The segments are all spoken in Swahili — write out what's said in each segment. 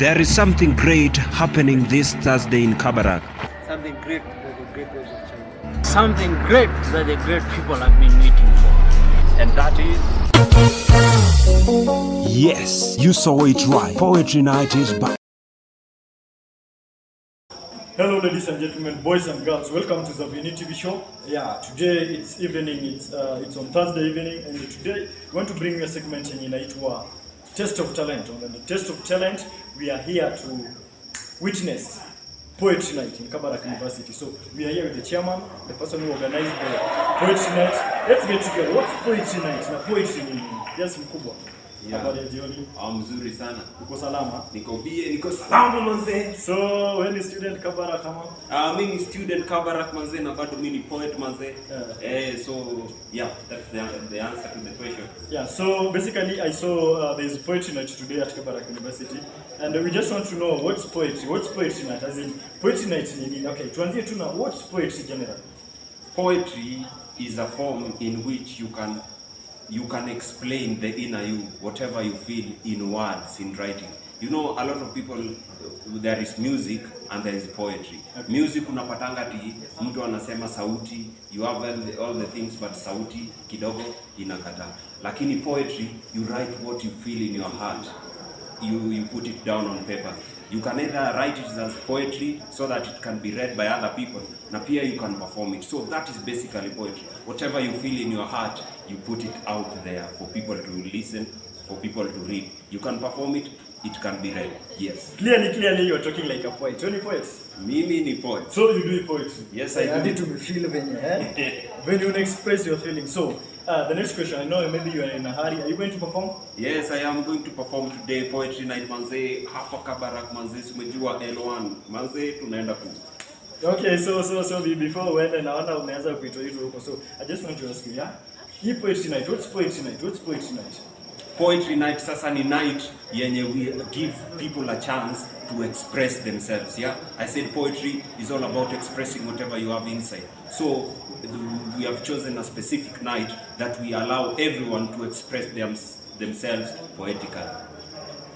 There is something great happening this Thursday in Kabarak. Something great that the great world of China. Something great that the great people have been waiting for. And that is... Yes, you saw it right. Poetry night is back. Hello ladies and gentlemen, boys and girls, welcome to the Vini TV show. Yeah, today it's evening, it's on Thursday evening, and today we want to bring you a segment in inaitwa Test of Talent. On the Test of Talent, we are here to witness Poetry Night in Kabarak University. So we are here with the chairman, the person who organized the Poetry Night. Let's get together. What's Poetry Night? Na poetry ni yes mkubwa. Yeah. Mzuri sana. Uko salama? Niko salama manze. So when is student Kabarak kama? Mimi ni student Kabarak manze na bado mimi ni poet manze. So yeah, that's the answer to the question. Yeah, so basically I saw there is poetry night today at Kabarak University, and we just want to know what's poetry. What's poetry night? As in poetry night ni okay, tuanzie tu na what's poetry generally? Poetry is a form in which you can explain the inner you, whatever you feel in words, in writing. You know, a lot of people, there is music and there is poetry. Okay. Music unapatanga ti mtu anasema sauti, you have all the things, but sauti kidogo inakata. Lakini poetry, you write what you feel in your heart. You put it down on paper. You can either write it as poetry so that it can be read by other people, na pia you can perform it. So that is basically poetry. Whatever you feel in your heart, you put it out there for people to listen, for people to read. You can perform it, it can be read. Yes. Clearly you're talking like a poet. You're a poet. Mimi ni poet. So you do poetry? Yes, I do. I need to feel when you express your feelings. So the next question, I know maybe you are in a hurry. Are you going to perform? Yes, I am going to perform today Poetry Night manze hapa Kabarak manze, sumejua L1 manze tunaenda ku. Okay, so before when naona umeanza kuitwa hizo huko. So I just want to ask you, yeah? Hii Poetry Night, what's Poetry Night? What's Poetry Night? Poetry Night sasa ni night yenye we give people a chance to express themselves, yeah? I said poetry is all about expressing whatever you have inside. So we have chosen a specific night that we allow everyone to express themselves poetically.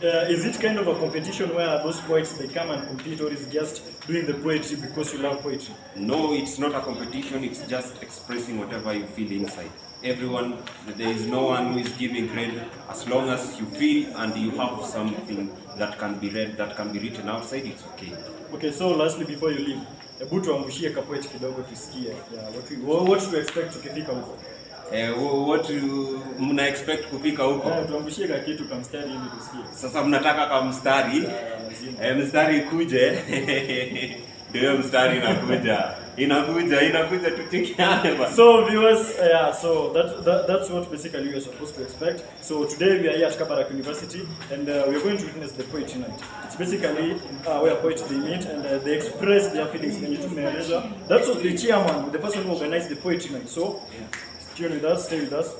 Is it kind of a competition where those poets, they come and compete, or is just doing the poetry because you love poetry? No, it's not a competition, it's just expressing whatever you feel inside. Everyone, there is no one who is giving credit. As long as you feel and you have something that can be read, that can be written outside, it's okay. Okay, so lastly before you leave, hebu tuangushie kapoeti kidogo tusikie. What do you expect tukifika huko? What mna expect kufika huko? Tuangushie ka kitu kama mstari hivi tusikie. Sasa mnataka kama mstari? Mstari kuje. Ndio mstari inakuja tuchekiane bana. So viewers, so that's what basically you are supposed to expect. So today we are here at Kabarak University, and we are going to witness the Poetry Night. It's basically where poets they meet and they express their feelings. That's what the chairman, the person who organized the Poetry Night. So stay with us.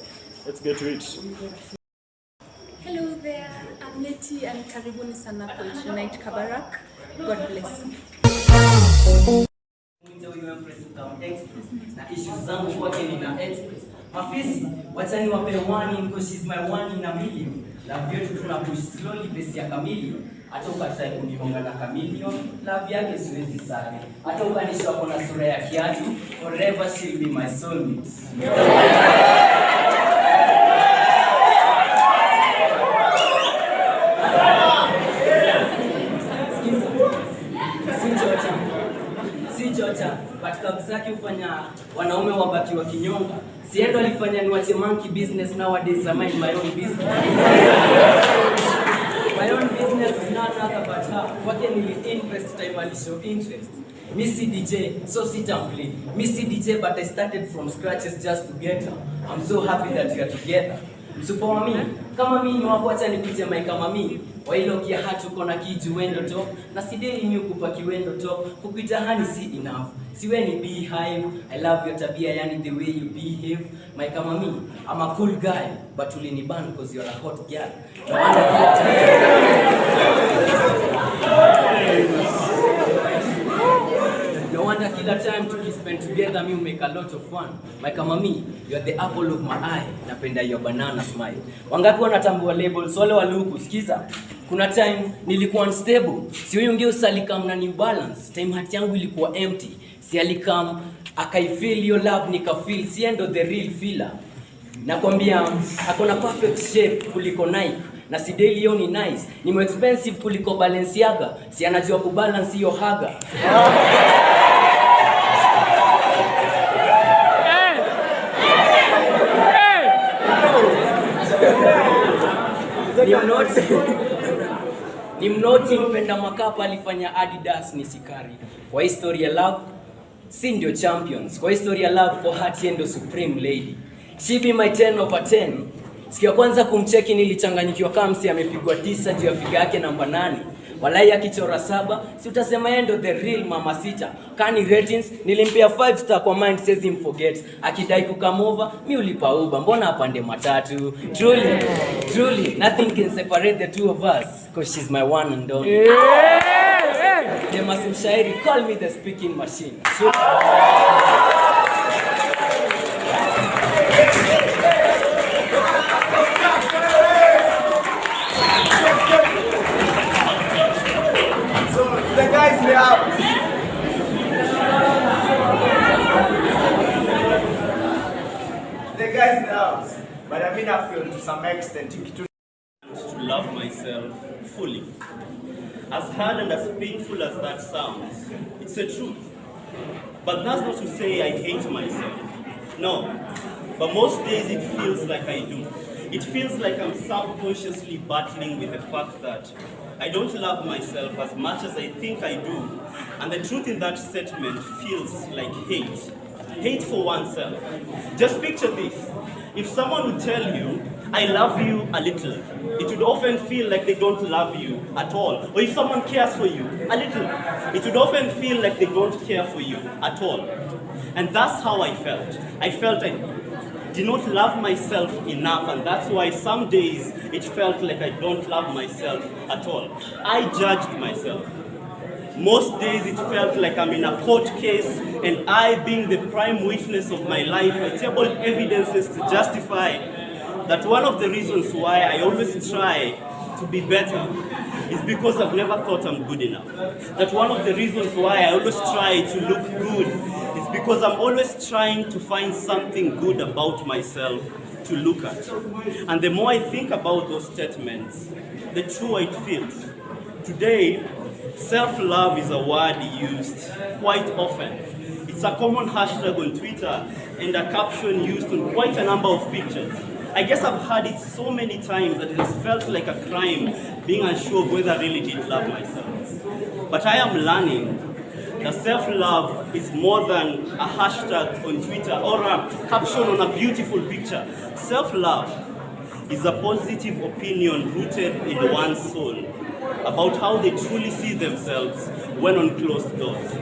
Let's get to it. Hello there, I'm Leti and karibuni sana Poetry Night Kabarak. God bless. Na issues zangu kwake nina express. Mafisi, wachani wape warning because she's my one in a million. Love yetu tuna push slowly base ya chameleon. Hata ukatae kunihonga na chameleon, love yake siwezi sare. Hata ukanisha wako na sura ya kiatu, forever she'll be my soulmate. But kazi zake hufanya wanaume wabaki wa kinyonga. Siendo alifanya niwache monkey business, nowadays I mind my own business. My own business is not other but her. Kwake nili invest time and show interest. Missy DJ, so sit and play. Missy DJ, but I started from scratches just to get her. I'm so happy that we are together. Msupo wa mimi, kama mimi ni wako acha nipite mai kama mimi. Wailo kia hatu kona kiju wendo to. Na sideni mimi kupa kiwendo to. Kupita hani si enough. Siwe ni beehive. I love your tabia, yani the way you behave. My kama mimi, I'm a cool guy. But ulini ban because you're a hot girl. No wonder kila time to spend together me make a lot of fun. My kama me, you are the apple of my eye. Napenda your banana smile. Wangapi wanatambua labels wale waluku sikiza. Kuna time nilikuwa unstable. Si huyu ngeo salikam na New Balance. Time hati yangu ilikuwa empty. Si alikam akaifeel your love nikafeel. Si endo the real feeler. Nakwambia akona perfect shape kuliko Nike. Na si daily yo ni nice. Ni more expensive kuliko Balenciaga. Si anajua kubalance hiyo haga. Ni mnoti mpenda makapa alifanya Adidas ni sikari. Kwa history ya love, si ndio champions. Kwa history ya love, kwa hati endo supreme lady. She be my 10/10. Siku ya kwanza kumcheki nilichanganyikiwa kama msi amepigwa 9 juu ya figa yake namba 8. Walai akichora 7, si utasema endo the real mama sita. Kani ratings nilimpea 5 star kwa mind says him forget. Akidai kukam over, mi ulipa Uber. Mbona apande matatu? Truly, nothing can separate the two of us. Cause she's my one and only. Dema Mshairi, call me the speaking machine. The guys in the house. The guys in the house. But I mean, I feel to some extent to love myself fully. As hard and as painful as that sounds, it's the truth. But that's not to say I hate myself. No. But most days it feels like I do. It feels like I'm subconsciously battling with the fact that I don't love myself as much as I think I do. And the truth in that statement feels like hate. Hate for oneself. Just picture this. If someone would tell you, I love you a little, it would often feel like they don't love you at all. Or if someone cares for you a little, it would often feel like they don't care for you at all. And that's how I felt. I felt I did not love myself enough, and that's why some days it felt like I don't love myself at all. I judged myself. Most days it felt like I'm in a court case, and I, being the prime witness of my life, I tabled evidences to justify that one of the reasons why I always try to be better is because I've never thought I'm good enough. That one of the reasons why I always try to look good is because I'm always trying to find something good about myself to look at. And the more I think about those statements, the truer it feels. Today, self-love is a word used quite often. It's a common hashtag on Twitter and a caption used on quite a number of pictures. I guess I've heard it so many times that it has felt like a crime being unsure of whether I really did love myself. But I am learning that self-love is more than a hashtag on Twitter or a caption on a beautiful picture. Self-love is a positive opinion rooted in one's soul about how they truly see themselves when on closed doors.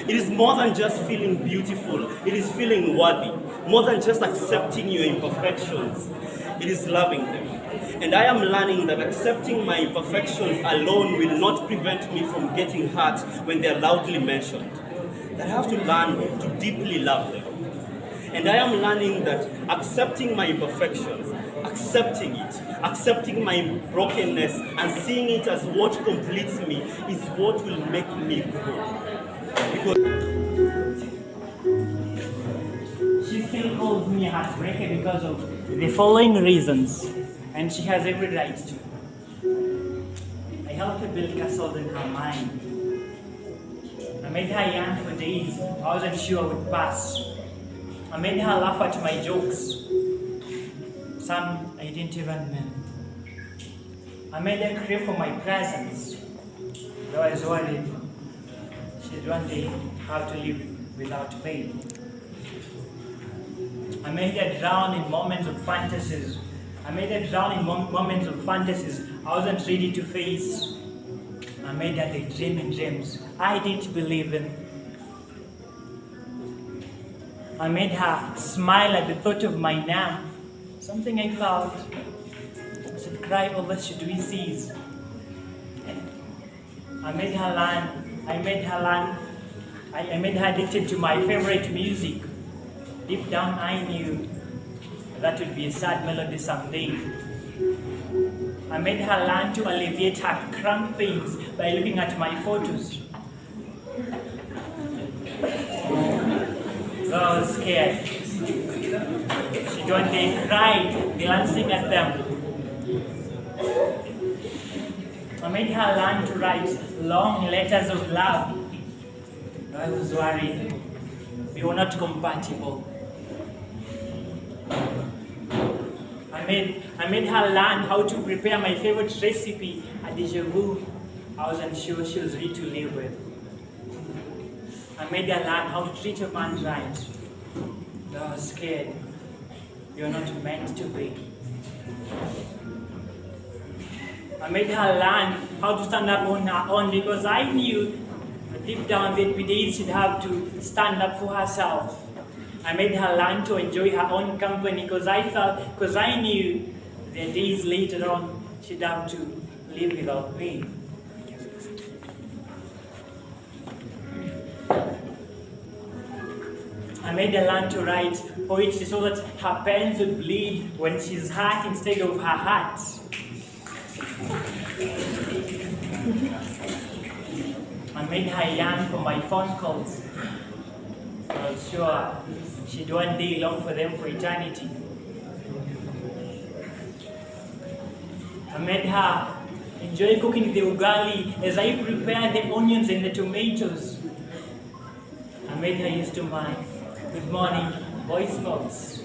It is more than just feeling beautiful, it is feeling worthy. More than just accepting your imperfections, it is loving them. And I am learning that accepting my imperfections alone will not prevent me from getting hurt when they are loudly mentioned. That I have to learn to deeply love them. And I am learning that accepting my imperfections, accepting my brokenness, and seeing it as what completes me is what will make me grow. Because she still calls me a heartbreaker because of the following reasons, and she has every right to. I helped her build castles in her mind. I made her young for days I wasn't sure I would pass. I made her laugh at my jokes, some I didn't even mean. I made her crave for my presence, though I was worried she'd one day have to live without pain. I made her drown in moments of fantasies. I wasn't ready to face. I made her daydream in dreams I didn't believe in. I made her smile at the thought of my name, something I felt. I should cry over should we cease. I made her addicted to my favorite music. Deep down I knew that would be a sad melody someday. I made her learn to alleviate her cramp pains by looking at my photos. So I was scared. When they cried, glancing at them. I made her learn to write long letters of love. I was worried. We were not compatible. I made her learn how to prepare my favorite recipe, a déjà vu. I wasn't sure she was ready to live with. I made her learn how to treat a man right. I was scared. You're not meant to be. I made her learn how to stand up on her own because I knew deep down that with age she'd have to stand up for herself. I made her learn to enjoy her own company because I knew that days later on she'd have to live without me. I made her learn to write poetry so that her pens would bleed when she's hurt instead of her heart. I made her yearn for my phone calls. I was sure she'd one day long for them for eternity. I made her enjoy cooking the ugali as I prepared the onions and the tomatoes. I made her used to my good morning voice notes.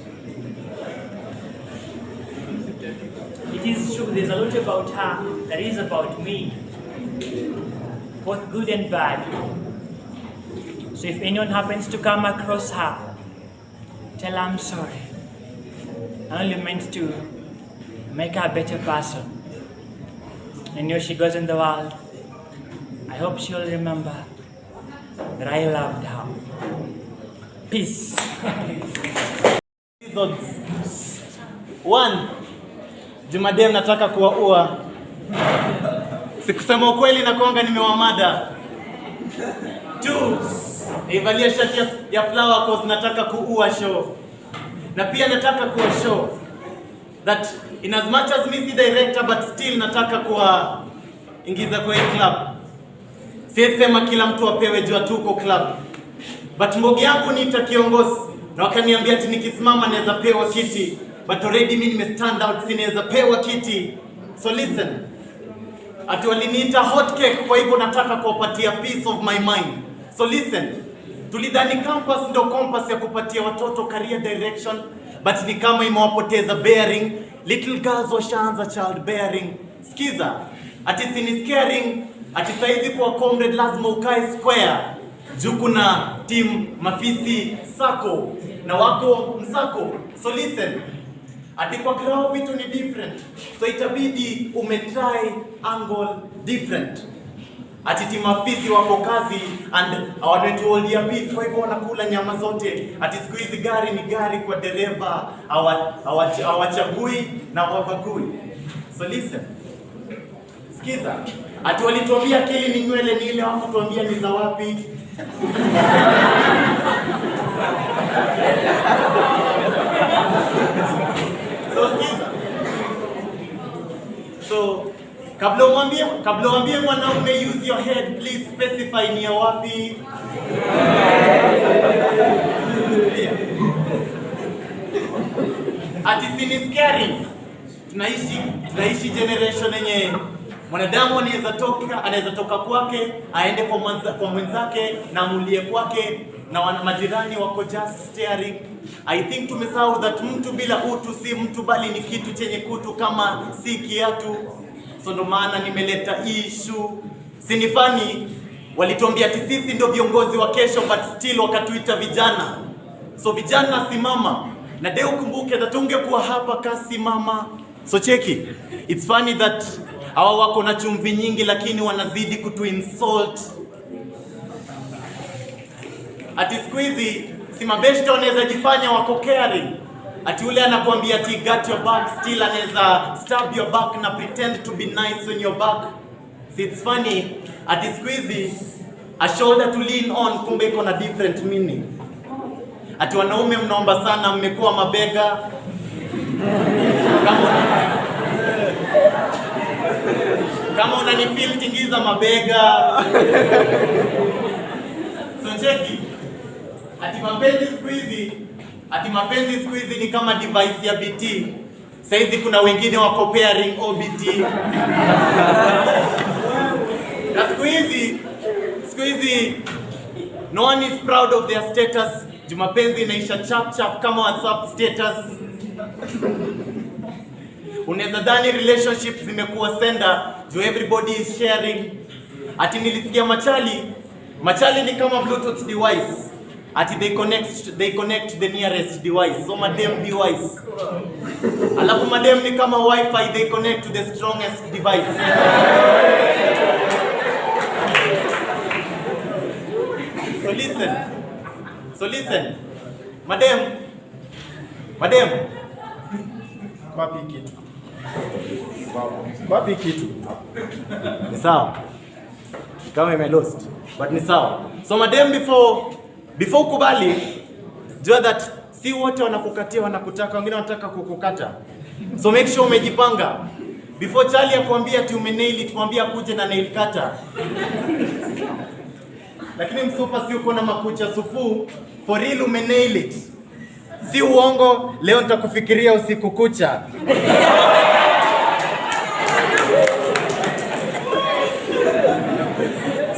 It is true, there's a lot about her that is about me, both good and bad. So if anyone happens to come across her, tell her I'm sorry. I only meant to make her a better person. And when she goes in the world, I hope she'll remember that I loved her. Peace. One, Jumadem nataka kuwaua. Sikusema ukweli na kuanga nimewamada. 2, nivalia shati ya flower cause nataka kuua show. Na pia nataka kuwa show that in as much as me si director but still nataka kuwa ingiza kwa hii club. Sisema kila mtu apewe jua tuko club. But mbogi yangu niita kiongozi na wakaniambia ati nikisimama naweza pewa kiti. But already mimi nime stand out sinaweza pewa kiti. So listen. Ati waliniita hot cake kwa hivyo nataka kuwapatia peace of my mind. So listen. Tulidhani campus ndo compass ya kupatia watoto career direction, but ni kama imewapoteza bearing. Little girls washaanza child bearing. Skiza. Ati sini scaring. Ati saizi kwa comrade lazima ukae square. Juku na team mafisi sako na wako msako. So listen. Ati kwa ground vitu ni different. So itabidi umetry angle different. Ati team mafisi wako kazi and hawanetuoldia beef kwa hivyo wanakula nyama zote. Ati siku hizi gari ni gari kwa dereva, hawachagui na hawabagui. So listen. Sikiza. Ati walituambia akili ni nywele, ni ile wako tuambia ni za wapi. So sikiza. So kabla uambie mwanaume use your head, please specify ni ya wapi. Yeah. Ati sini scary. Tunaishi generation yenye mwanadamu anaweza toka kwake aende kwa mwenzake na amulie kwake na majirani wako just staring. I think tumesahau that mtu bila utu si mtu bali ni kitu chenye kutu kama si kiatu. So ndo maana nimeleta issue. Sinifani walituambia ati sisi ndio viongozi wa kesho but still wakatuita vijana. So vijana simama. Na leo kumbuke that ungekuwa hapa kasi mama. So cheki. It's funny that hawa wako na chumvi nyingi lakini wanazidi kutu insult. Ati siku hizi si mabeshte wanaweza jifanya wako caring. Ati ule anakuambia ati got your back, still anaweza stab your back na pretend to be nice on your back. See, it's funny. Ati siku hizi a shoulder to lean on kumbe iko na different meaning. Ati wanaume mnaomba sana mmekuwa mabega. Kama Kama unanifeel tingiza mabega. So cheki. Ati mapenzi siku hizi ni kama device ya BT. Saizi kuna wengine wako pairing OBT. Na siku hizi no one is proud of their status. Mapenzi inaisha chap kama WhatsApp status. Unaweza dhani relationships zimekuwa sender, everybody is sharing. Ati nilisikia machali ni kama Bluetooth device. Ati they connect the nearest device. So madem device. Alafu madem ni kama Wi-Fi, they connect to the strongest device. So listen. Madem. Wapi kitu? Ni sawa. Kama ime lost, but ni sawa. So madem, before kubali, jua that si wote wanakukatia wanakutaka, wengine wanataka kukukata. So make sure umejipanga. Before Charlie akwambia ati umenail it, mwambie kuje na nail cutter. Lakini msupa si uko na makucha supu, for real umenail it. Si uongo, leo nitakufikiria usiku kucha.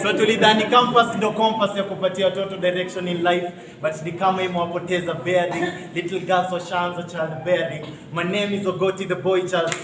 So tulidhani campus ndo compass ya kupatia watoto direction in life, but ni kama imewapoteza bearing. Little girls washaanza child bearing. My name is Ogoti the boy child.